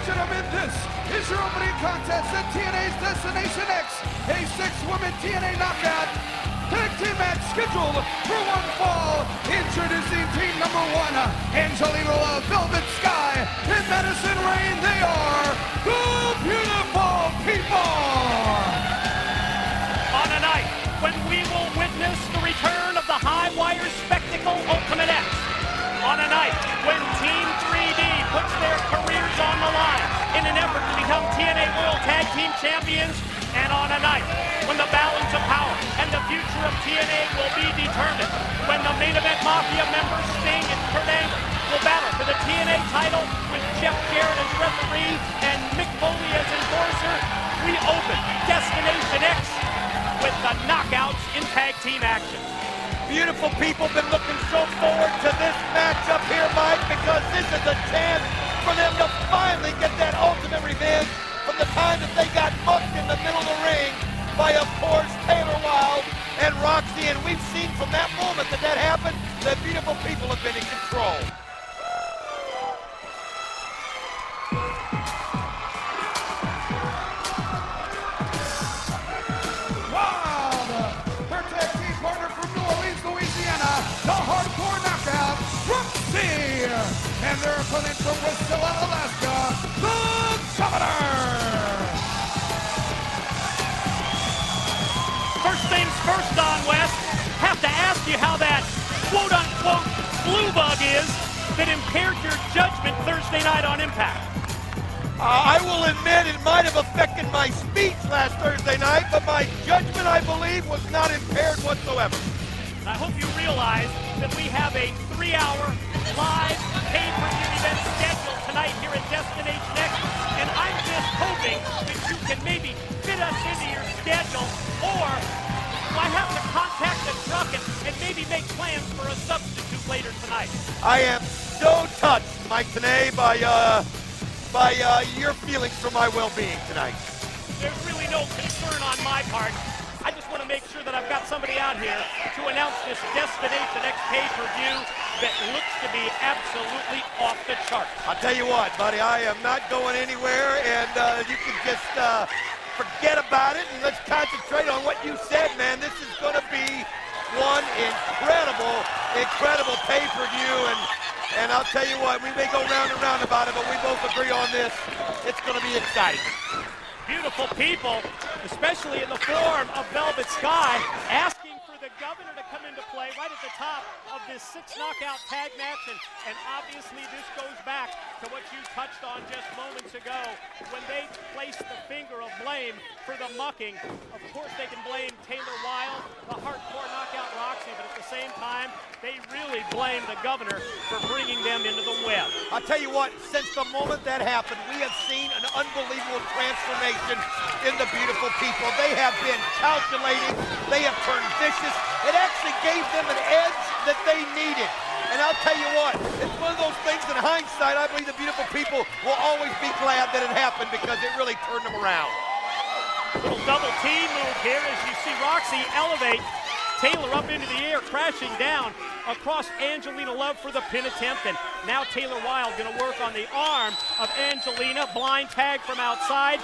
gentlemen, this is your opening contest at TNA's Destination X, a 6-woman TNA knockout tag team match scheduled for one fall. Introducing team number 1, Angelina of Velvet Sky and Madison Rayne. They are the Beautiful People. On a night when we will witness the return of the high-wire spectacle Ultimate X. On a night when Team 3D puts their careers on the line in an effort to become TNA World Tag Team Champions. And on a night when the balance of power and the future of TNA will be determined. When the main event Mafia members Sting and Kurt Angle will battle for the TNA title with Jeff Jarrett as referee and Mick Foley as enforcer, we open Destination X with the knockouts in tag team action. Beautiful people been looking so forward to this matchup here, Mike, because this is a chance for them to finally get that ultimate revenge from the time that they got mucked in the middle of the ring by, of course, Taylor Wilde and Roxxi. And we've seen from that moment that happened, the Beautiful People have been in control. And their opponent from Wasilla, Alaska, the Governor! First things first, Don West, have to ask you how that quote-unquote flu bug is that impaired your judgment Thursday night on Impact. I will admit it might have affected my speech last Thursday night, but my judgment, I believe, was not impaired whatsoever. I hope you realize that we have a 3-hour live pay-per-view event scheduled tonight here at Destination X, and I'm just hoping that you can maybe fit us into your schedule, or do I have to contact the truck and maybe make plans for a substitute later tonight? I am so touched, Mike Tenay, by your feelings for my well-being tonight. There's really no concern on my part. I just want to make sure that I've got somebody out here to announce this Destination X pay-per-view that looks to be absolutely off the charts. I'll tell you what, buddy, I am not going anywhere, and you can just forget about it, and let's concentrate on what you said, man. This is going to be one incredible pay-per-view, and I'll tell you what, we may go round and round about it, but we both agree on this. It's going to be exciting. Beautiful people, especially in the form of Velvet Sky, asking for the Governor to come into play right at the top of this 6-knockout tag match, and obviously this goes back to what you touched on just moments ago when they placed the finger of blame for the mucking. Of course they can blame Taylor Wilde, the hardcore knockout Roxxi, but at the same time they really blame the Governor for bringing them into the web. I'll tell you what, since the moment that happened, we have seen an unbelievable transformation in the Beautiful People. They have been calculating, they have turned vicious. It actually gave them an edge that they needed. And I'll tell you what, it's one of those things in hindsight, I believe the Beautiful People will always be glad that it happened because it really turned them around. Little double team move here as you see Roxxi elevate Taylor up into the air, crashing down across Angelina Love for the pin attempt. And now Taylor Wilde going to work on the arm of Angelina. Blind tag from outside.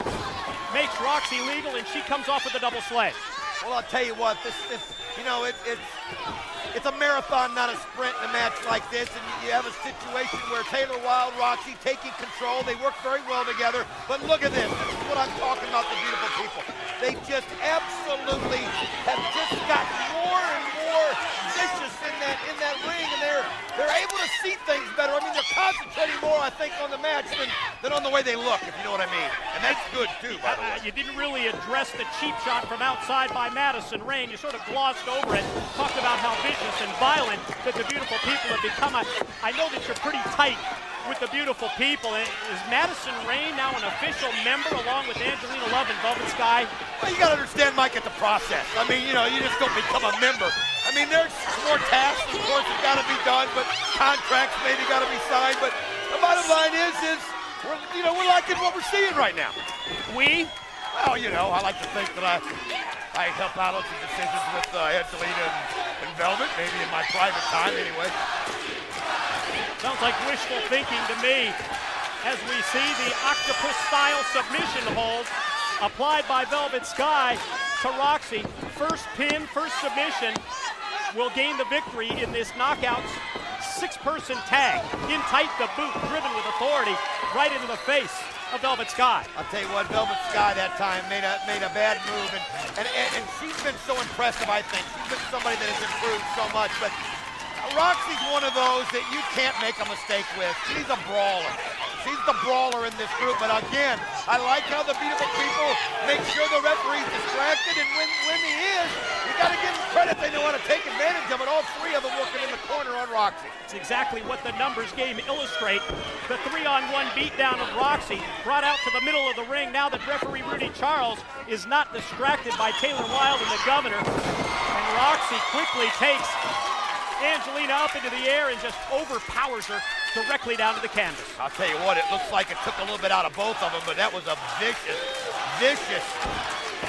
Makes Roxxi legal, and she comes off with a double sledge. Well, I'll tell you what, it's a marathon, not a sprint in a match like this. And you have a situation where Taylor Wilde, Roxxi taking control. They work very well together. But look at this. This is what I'm talking about, the Beautiful People. They just absolutely have just gotten more and more vicious in that ring, and they're able to see things better. I mean, they're concentrating more, I think, on the match than on the way they look, if you know what I mean. And that's good, too, by the way. You didn't really address the cheap shot from outside by Madison Rayne. You sort of glossed over it, talked about how vicious and violent that the Beautiful People have become. I know that you're pretty tight with the Beautiful People. Is Madison Rayne now an official member along with Angelina Love and Velvet Sky? Well, you got to understand, Mike, it's a process. I mean, you just don't become a member. I mean, there's more tasks, of course, that got to be done, but contracts maybe got to be signed. But the bottom line is we're liking what we're seeing right now. We? Well, I like to think that I help out on some decisions with Angelina and Velvet, maybe in my private time anyway. Sounds like wishful thinking to me. as we see the octopus-style submission hold applied by Velvet Sky to Roxxi. First pin, first submission will gain the victory in this knockouts six-person tag. In tight, the boot driven with authority right into the face of Velvet Sky. I'll tell you what, Velvet Sky that time made a bad move, and she's been so impressive, I think. She's been somebody that has improved so much, but Roxy's one of those that you can't make a mistake with. She's a brawler. She's the brawler in this group, but again, I like how the beautiful people make sure the referee's distracted, and when he is, you gotta give them credit. They know how to take advantage of it. All three of them working in the corner on Roxy. It's exactly what the numbers game illustrate. The 3-on-1 beatdown of Roxy brought out to the middle of the ring now that referee Rudy Charles is not distracted by Taylor Wilde and the Governor, and Roxy quickly takes Angelina up into the air and just overpowers her directly down to the canvas. I'll tell you what, it looks like it took a little bit out of both of them, but that was a vicious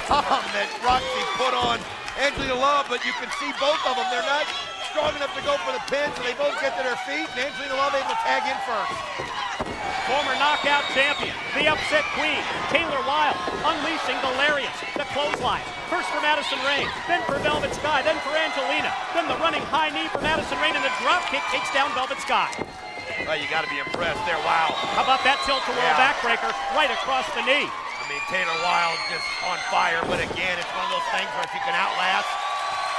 palm that Roxy put on Angelina Love, but you can see both of them. They're not strong enough to go for the pin, so they both get to their feet, and Angelina Love able to tag in first. Former knockout champion, the upset queen, Taylor Wilde, unleashing the lariats, the clothesline. First for Madison Rayne, then for Velvet Sky, then for Angelina, then the running high knee for Madison Rayne, and the drop kick takes down Velvet Sky. Well, you got to be impressed there. Wow. How about that tilt-a-whirl backbreaker right across the knee? I mean, Taylor Wilde just on fire, but again, it's one of those things where if you can outlast,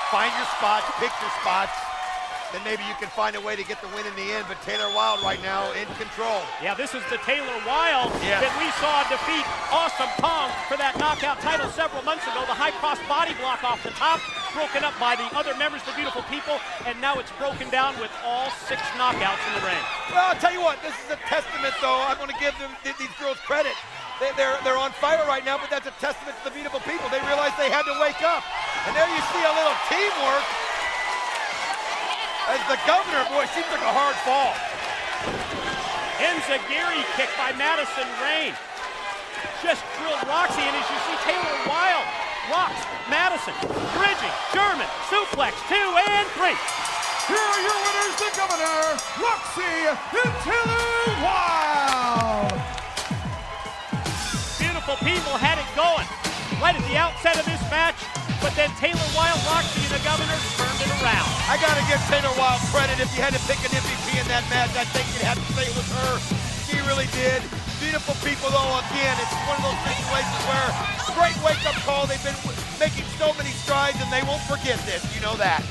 find your spots, pick your spots, then maybe you can find a way to get the win in the end, but Taylor Wilde right now in control. Yeah, this is the Taylor Wilde that we saw defeat Awesome Kong for that knockout title several months ago. The high cross body block off the top, broken up by the other members, the beautiful people, and now it's broken down with all 6 knockouts in the ring. Well, I'll tell you what, this is a testament, though. I'm going to give these girls credit. They're on fire right now, but that's a testament to the beautiful people. They realized they had to wake up. And there you see a little teamwork. As the Governor, boy, she took a hard fall. Enziguri kick by Madison Rayne. Just drilled Roxy, and as you see Taylor Wilde rocks Madison. Bridging, German, suplex, 2 and 3. Here are your winners, the Governor, Roxy and Taylor Wilde. Beautiful people had it going right at the outset of this match, but then Taylor Wilde, Roxy, and the Governor turned it around. I got to give Taylor Wilde credit. If you had to pick an MVP in that match, I think you'd have to say it was her. She really did. Beautiful people, though, again, it's one of those situations where great wake-up call. They've been making so many strides, and they won't forget this. You know that.